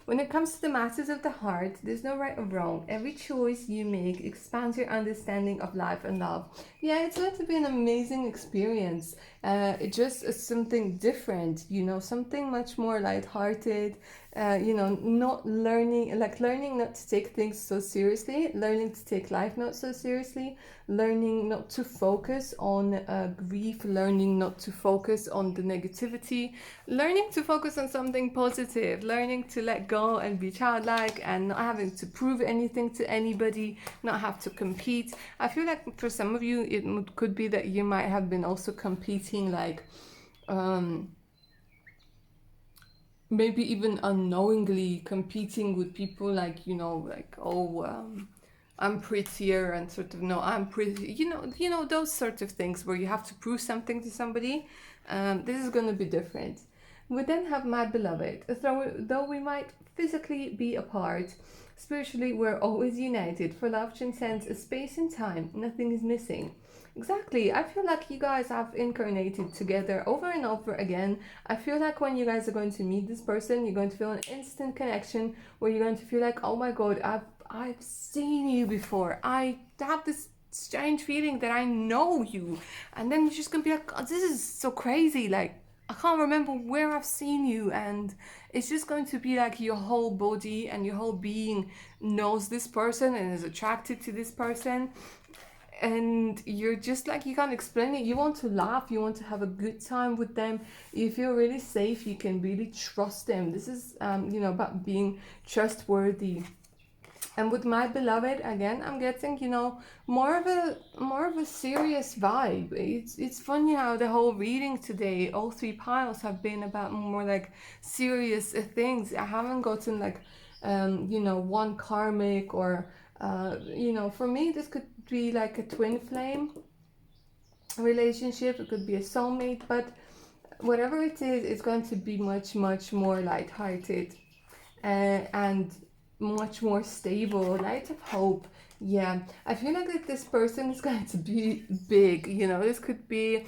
When it comes to the matters of the heart, there's no right or wrong. Every choice you make expands your understanding of life and love. Yeah, it's going to be an amazing experience. It just is something different, you know, something much more lighthearted. You know, learning not to take things so seriously, learning to take life not so seriously, learning not to focus on grief, learning not to focus on the negativity, learning to focus on something positive, learning to let go and be childlike and not having to prove anything to anybody, not have to compete. I feel like for some of you, it could be that you might have been also competing, like, maybe even unknowingly competing with people, like, you know, like, I'm prettier and sort of, no, I'm pretty, you know, those sorts of things where you have to prove something to somebody. This is going to be different. We then have my beloved. Though we might physically be apart, spiritually we're always united, for love transcends a space and time. Nothing is missing. Exactly. I feel like you guys have incarnated together over and over again. I feel like when you guys are going to meet this person, you're going to feel an instant connection where you're going to feel like, oh my god, I've seen you before. I have this strange feeling that I know you. And then you're just gonna be like, oh, this is so crazy. Like, I can't remember where I've seen you. And it's just going to be like your whole body and your whole being knows this person and is attracted to this person. And you're just like, you can't explain it. You want to laugh, you want to have a good time with them, you feel really safe, you can really trust them. This is you know, about being trustworthy. And with my beloved, again, I'm getting, you know, more of a serious vibe. It's funny how the whole reading today, all three piles have been about more like serious things. I haven't gotten like you know, one karmic or you know, for me this could be like a twin flame relationship, it could be a soulmate, but whatever it is, it's going to be much more light-hearted and much more stable, light of hope. Yeah, I feel like that this person is going to be big, you know, this could be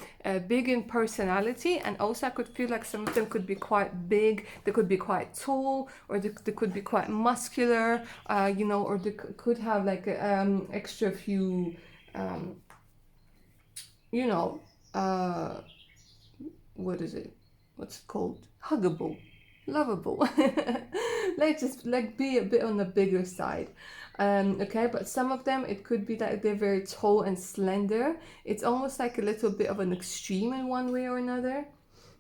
big in personality, and also I could feel like some of them could be quite big, they could be quite tall, or they could be quite muscular, you know, or they could have like extra few, you know, what is it? What's it called? Huggable, lovable. Like just like be a bit on the bigger side. Okay, but some of them, it could be that they're very tall and slender. It's almost like a little bit of an extreme in one way or another.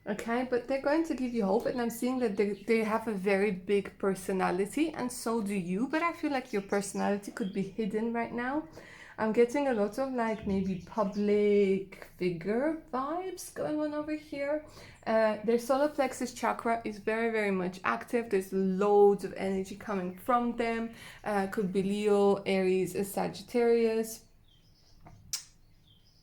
Okay, but they're going to give you hope, and I'm seeing that they have a very big personality, and so do you, but I feel like your personality could be hidden right now. I'm getting a lot of like maybe public figure vibes going on over here. Their solar plexus chakra is very much active. There's loads of energy coming from them. Could be Leo, Aries, Sagittarius.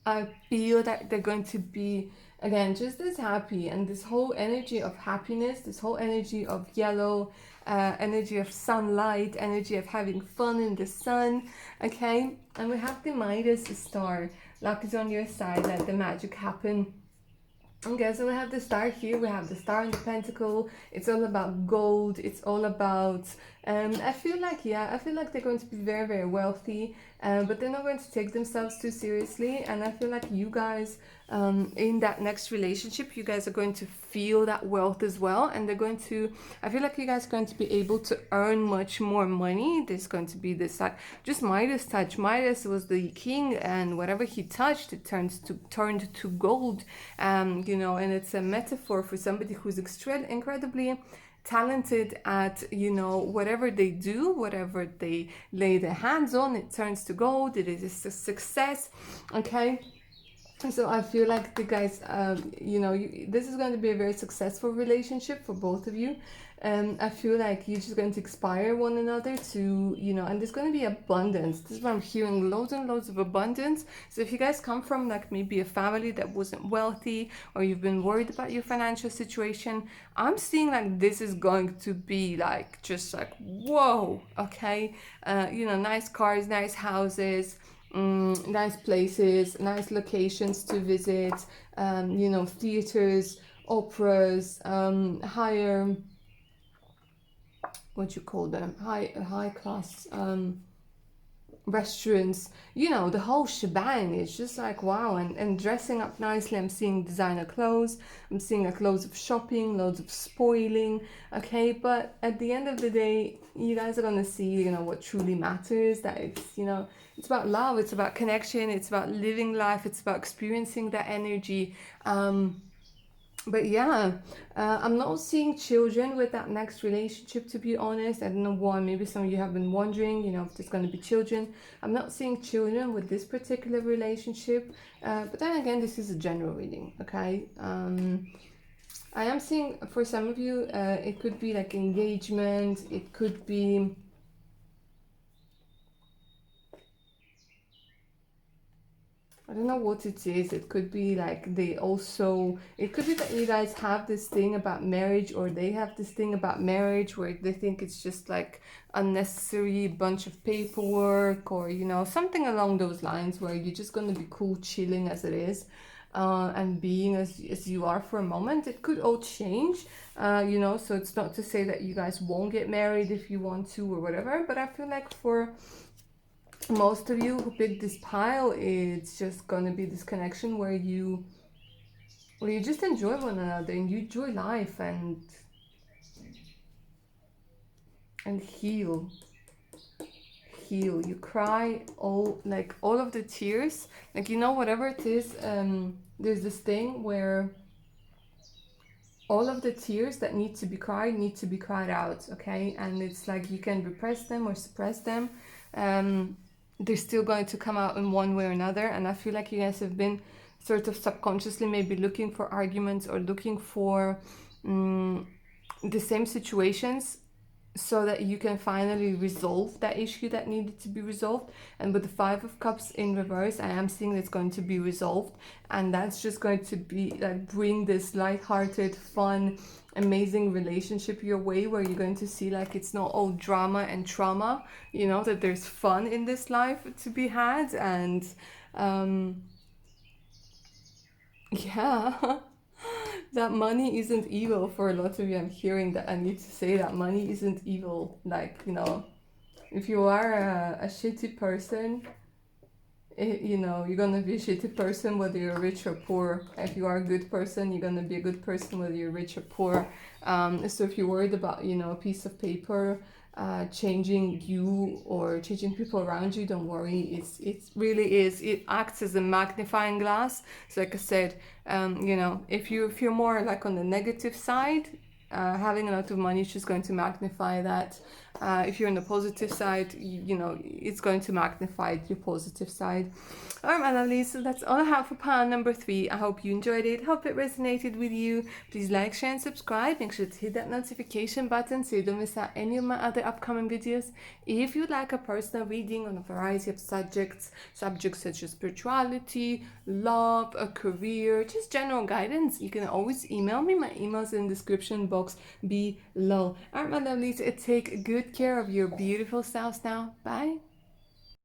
I feel that they're going to be, again, just as happy, and this whole energy of happiness, this whole energy of yellow, energy of sunlight, energy of having fun in the sun. Okay, and we have the Midas star. Luck is on your side, let the magic happen. Okay, so we have the star here, we have the star in the pentacle. It's all about gold, it's all about I feel like, yeah, I feel like they're going to be very wealthy. but they're not going to take themselves too seriously. And I feel like you guys, in that next relationship, you guys are going to feel that wealth as well, and they're going to, I feel like you guys are going to be able to earn much more money. There's going to be this like just Midas touch. Midas was the king, and whatever he touched, it turned to gold. You know, and it's a metaphor for somebody who's incredibly talented at, you know, whatever they do, whatever they lay their hands on, it turns to gold. It is a success. Okay. So I feel like the guys, you know, this is going to be a very successful relationship for both of you. I feel like you're just going to inspire one another to, you know, and there's going to be abundance. This is what I'm hearing, loads and loads of abundance. So if you guys come from like maybe a family that wasn't wealthy, or you've been worried about your financial situation, I'm seeing like this is going to be like, just like, whoa, okay. You know, nice cars, nice houses, nice places, nice locations to visit, you know, theaters, operas, higher, what you call them, high class restaurants, you know, the whole shebang. It's just like wow. And dressing up nicely. I'm seeing designer clothes, I'm seeing like loads of shopping, loads of spoiling. Okay, but at the end of the day, you guys are gonna see, you know, what truly matters. That it's, you know, it's about love, it's about connection, it's about living life, it's about experiencing that energy. But yeah, I'm not seeing children with that next relationship, to be honest. I don't know why. Maybe some of you have been wondering, you know, if there's going to be children. I'm not seeing children with this particular relationship. But then again, this is a general reading, okay? I am seeing for some of you, it could be like engagement. It could be... I don't know what it is. It could be like they also, it could be that you guys have this thing about marriage, or they have this thing about marriage where they think it's just like unnecessary bunch of paperwork, or, you know, something along those lines, where you're just going to be cool chilling as it is, and being as you are for a moment. It could all change, you know, so it's not to say that you guys won't get married if you want to or whatever, but I feel like for most of you who picked this pile, it's just gonna be this connection where you just enjoy one another, and you enjoy life, and heal. You cry all of the tears, like, you know, whatever it is. There's this thing where all of the tears that need to be cried out, okay? And it's like you can repress them or suppress them. They're still going to come out in one way or another. And I feel like you guys have been sort of subconsciously maybe looking for arguments, or looking for the same situations, so that you can finally resolve that issue that needed to be resolved. And with the 5 of Cups in reverse, I am seeing it's going to be resolved, and that's just going to be like bring this light-hearted, fun, amazing relationship your way, where you're going to see like it's not all drama and trauma, you know, that there's fun in this life to be had. And yeah. That money isn't evil for a lot of you. I'm hearing that. I need to say that money isn't evil. Like, you know, if you are a shitty person, you know, you're gonna be a shitty person whether you're rich or poor. If you are a good person, you're gonna be a good person whether you're rich or poor. So if you're worried about, you know, a piece of paper changing you or changing people around you, don't worry. It really is. It acts as a magnifying glass. So like I said, you know, if you're more like on the negative side, having a lot of money is just going to magnify that. If you're on the positive side, you know, it's going to magnify your positive side. Alright, my lovelies, so that's all I have for pile number 3. I hope you enjoyed it. Hope it resonated with you. Please like, share, and subscribe. Make sure to hit that notification button so you don't miss out any of my other upcoming videos. If you'd like a personal reading on a variety of subjects such as spirituality, love, a career, just general guidance, you can always email me. My email's in the description box below. Alright, my lovelies, take good care of your beautiful selves now. Bye.